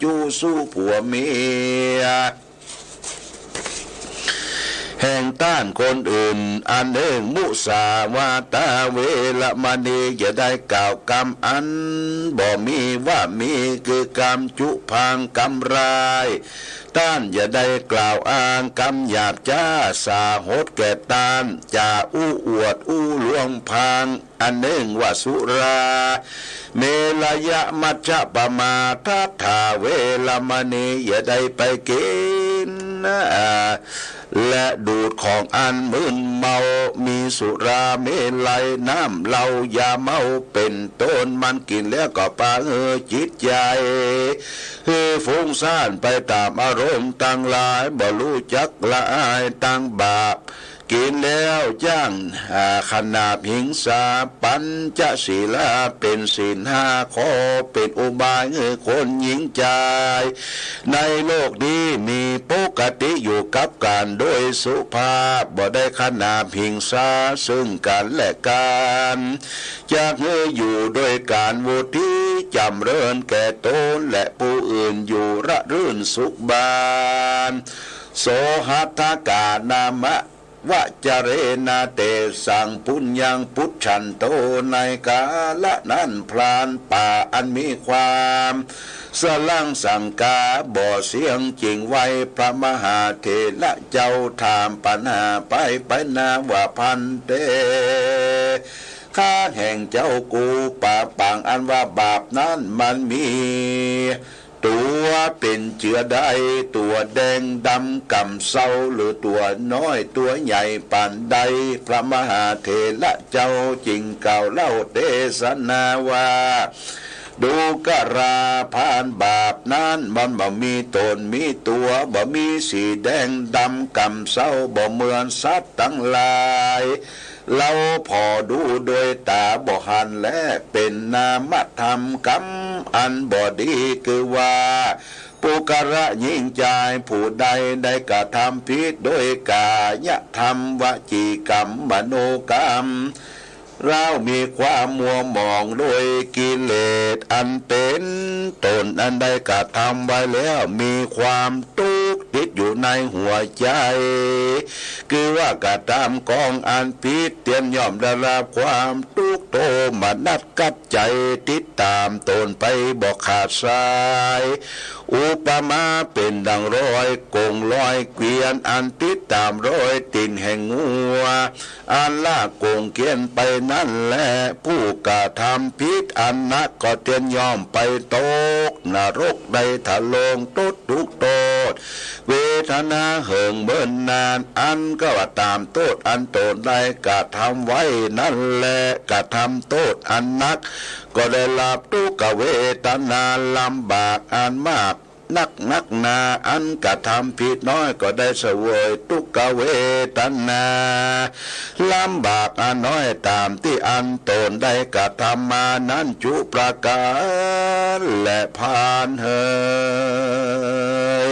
จูสู้ผัวเมียแห่งต้านคนอื่นอันเองมุสาวาตาเวลมณีอย่าได้กล่าวกรรมอันบ่มีว่ามีคือกรรมจุพังกรรมร้ายต้านอย่าได้กล่าวอ้างกรรมหยาบจ้าสาหดแก่ต้านจ่าอู้อวดอู้ลวงพังอันเนื่องว่าสุราเมลยะมัจจปมาทัฏฐาเวลมณีอย่าได้ไปกินและดูดของอันมึนเมามีสุราเมลัยน้ำเหล้ายาเมาเป็นต้นมันกินแล้วก็ปาจิตใจฟุ้งซ่านไปตามอารมณ์ต่างหลายบ่รู้จักละอายต่างบาปกินแล้วจ้างขนาบหิงสาปัญจศีลาเป็นศีลห้าข้อเป็นอุบายคนหญิงใจในโลกนี้มีปกติอยู่กับการโดยสุภาพบ่ได้ขนาบหิงสาซึ่งกันและกันจากอยู่โดยการวุฒิจำเริญแก่ตนและผู้อื่นอยู่ระรื่นสุขบานโสหัตถกานามะวะจเรนาเตสังปุญญังพุทธันโตในกาละนั้นพลานป่าอันมีความสลังสังกาบ่อเสียงจริงไว้พระมหาเถระเจ้าถามปัญหาไปนาว่าพันเตข้าแห่งเจ้ากูป่าปางอันว่าบาปนั้นมันมีตัวเป็นเจือใดตัวแดงดำกำเศร้าหรือตัวน้อยตัวใหญ่ปานใดพระมหาเถระเจ้าจริงเก่าเล่าเทศนาว่าดูกราพานบาปนั้นมันบ่มีตนมีตัวบ่มีสีแดงดำกำเศร้าบ่เหมือนสัตว์ทั้งหลายเราพอดูโดยตาบ่หันและเป็นนามธรรมกรรมอันบ่ดีคือว่าปุกระยิ่งใจผู้ใดได้กระทำผิดโดยกายธรรมวจีกรรมมโนกรรมเรามีความมัวหมองโดยกิเลสอันเป็นตนอันใดกระทำไว้แล้วมีความทุกข์ติดอยู่ในหัวใจคือว่ากระทำกองอันผิดเตรียมย่อมได้รับความทุกข์โทมนัสกัดใจติดตามตนไปบอกขาดสายอุปมาเป็นดังร้อยกงร้อยเกวียนอันติดตามร้อยตินแห่งงัวอันลากกงเกียนไปนั่นแหละผู้กระทำผิดอันนักก็เตรียมย่อมไปตกนรกได้ถลงตุดทุกโทษเวทนาเหิงเบิ่นนานอันก็ว่าตามโทษอันตนได้กระทำไว้นั่นแหละกระทำโทษอันนักก็ได้รับทุกขเวทนาลำบากอันมากนักนาอันกระทำผิดน้อยก็ได้เสวยทุกขเวทนาลำบากอันน้อยตามที่อันตนได้กระทำมานั้นจุประการและผ่านเฮย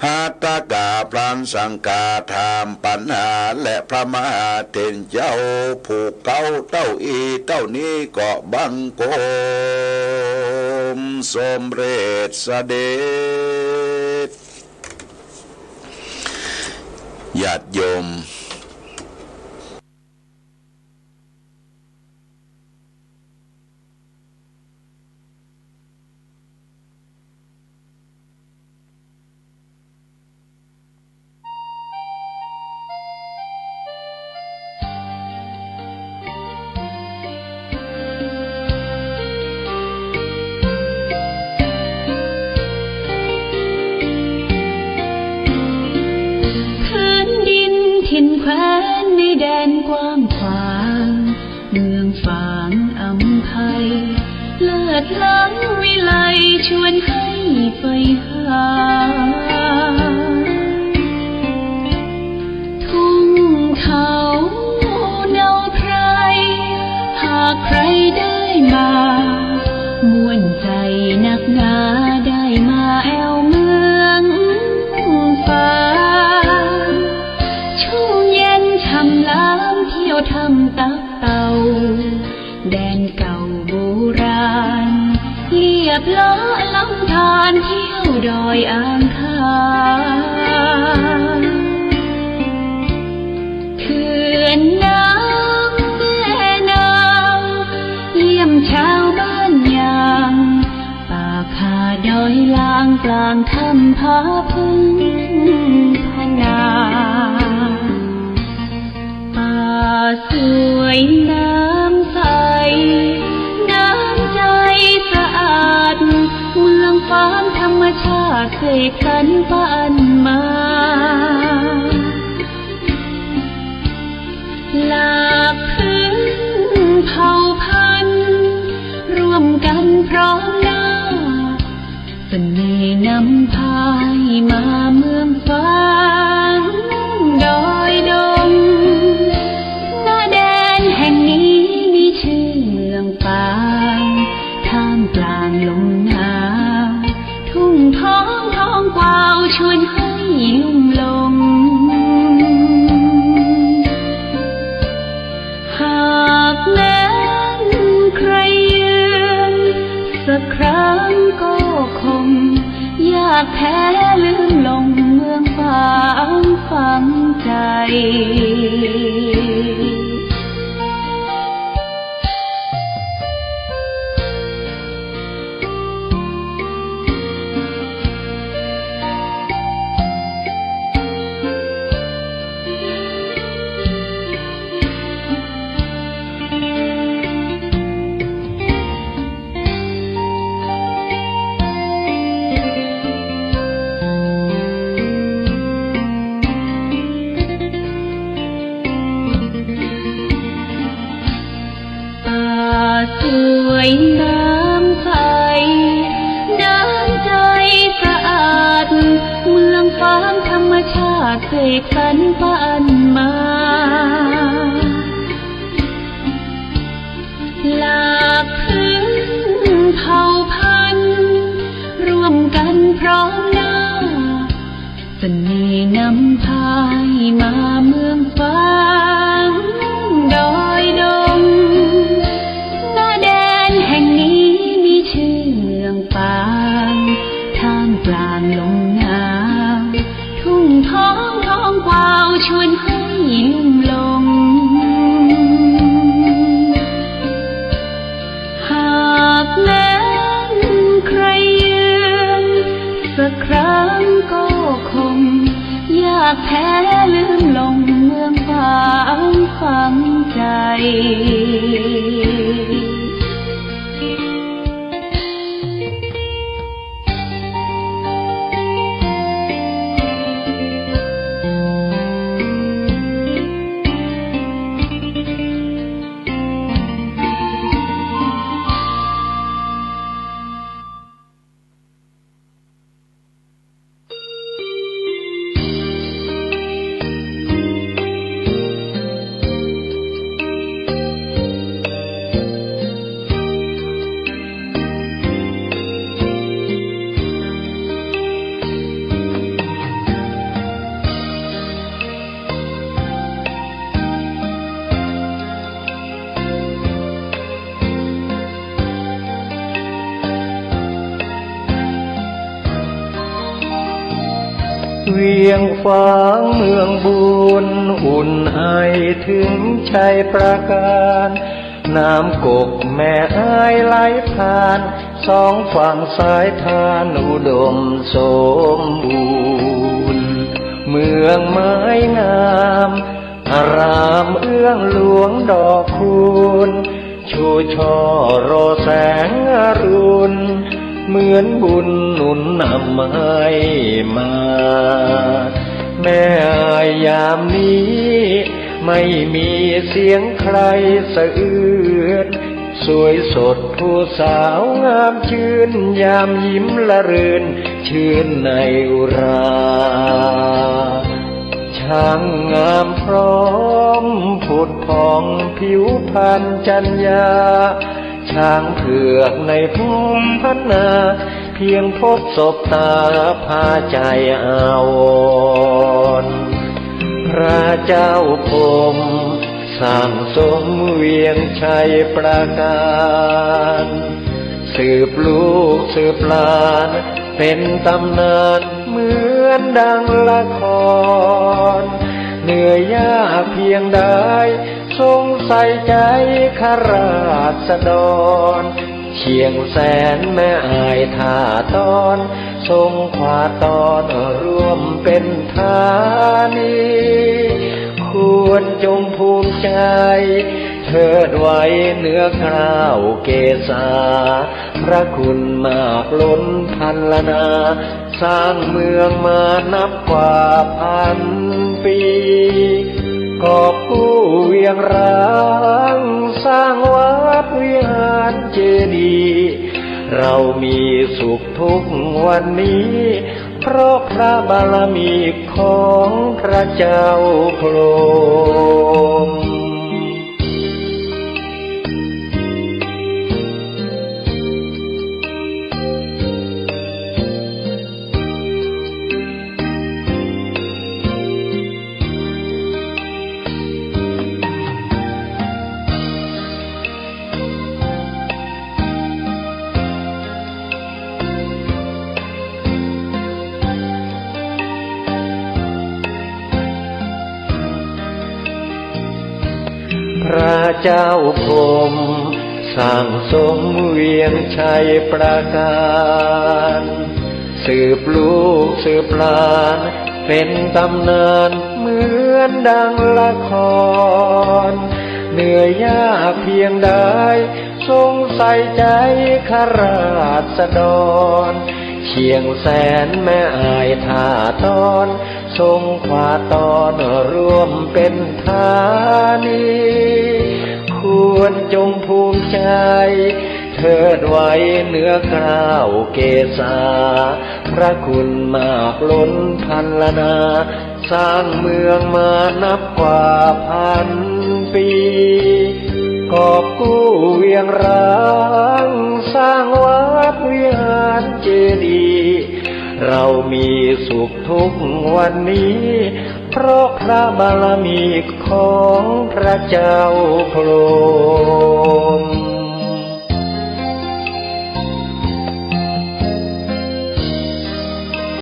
หัตถกาพลันสังกาถามปัญหาและพระมหาเถรเจ้าผูกเก้าเต้าอีเต้านี้ก็บังโกมสมเร็จเสด็จญาติโยมถิ่นแคว้นในแดนกว้างขวางเมืองฝางอำไพเลิศล้ำวิไลชวนให้ไปหาทุ่งเขาเนาไพรหากใครได้มาม่วนใจนักหนาได้มาแอวเมืองฟ้าทำล้ำเที่ยวทำตักเต่าแดนเก่าโบราณเรียบล้อลำธารที่ ยวดอยอ่างขางเขื่อนน้ำแม่นางเยี่ยมชาวบ้านยางป่าคาดอยลางกลางถ้ำผาพึ่งพนาป่าสวยน้ำใสน้ำใจสะอาดเมืองฟ้าธรรมชาติเสกสรรปั้นมาหลากพื้นเผ่าพันธุ์ร่วมกันพร้อมหน้าเสน่ห์นำพายมาเมืองฟ้าดอยดงหน้าแดนแห่งนี้มีชื่อเมืองปางท่ามกลางลมหนาวทุ่งท้องกวาวชวนให้ลุ่มลงหากแม้นใครยืนสักครั้งก็คงอยากแท้ลืมลงเมืองฝางฝังใจสวยน้ำใสน้ำใจสะอาดเมืองฟ้าธรรมชาติเสกสรรปั้นมาหลากพื้นเผ่าพันธุ์ร่วมกันพร้อมหน้าเสน่ห์นำพายมาเมืองฟ้าดอยดงแห่งนี้มีชื่อเมืองปางท่ามกลางลมหนาวทุ่งท้องกวาวชวนให้ลุ่มลงหากแม้นใครยืนสักครั้งก็คงอยากแท้ลืมลงเมืองฝางฝังใจเวียงฟ้างเมืองบุญอุ่นไอถึงชัยประการน้ำกกแม่ไอไหลผ่านสองฝั่งสายทานอุดมสมบูรณ์เมืองไม้งามอารามเอื้องหลวงดอกคูณชูช่อโรแสงอรุณเหมือนบุญหนุนนำให้มาแม่ยามนี้ไม่มีเสียงใครสะอื้นสวยสดผู้สาวงามชื่นยามยิ้มละรื่นชื่นในอุราช่างงามพร้อมผุดผ่องผิวพรรณจัญญาช้างเผือกในภูมิพัฒนาเพียงพบศพตาพาใจอาวรณ์พระเจ้าพรหมสร้างสมเวียงชัยประการ สืบลูกสืบหลานเป็นตำนานเหมือนดังละครเหนื่อยยากเพียงใดทรงใส่ใจข้าราษฎรเชียงแสนแม่อายท่าตอนทรงขวาตอนร่วมเป็นธานีควรจงภูมิใจเทิดไว้เหนือกล้าวเกษาพระคุณมากล้นพันละนาสร้างเมืองมานับกว่าพันปีกอบกู้เวียงร้างสร้างวัดวิหารเจดีย์เรามีสุขทุกวันนี้เพราะพระบารมีของพระเจ้าพรหมพระเจ้าพรหมสร้างสมเวียงชัยประการสืบลูกสืบหลานเป็นตำนานเหมือนดังละครเหนื่อยยากเพียงใดทรงใส่ใจข้าราษฎรเชียงแสนแม่อายท่าตอนทรงขวาตอนร่วมเป็นธานีควรจงภูมิใจเทิดไว้เหนือกล้าวเกษาพระคุณมากล้นพันละนาสร้างเมืองมานับกว่าพันปีกอบกู้เวียงร้างสร้างวัดวิหารเจดีย์เรามีสุขทุกวันนี้เพราะพระบารมีของพระเจ้าพรหม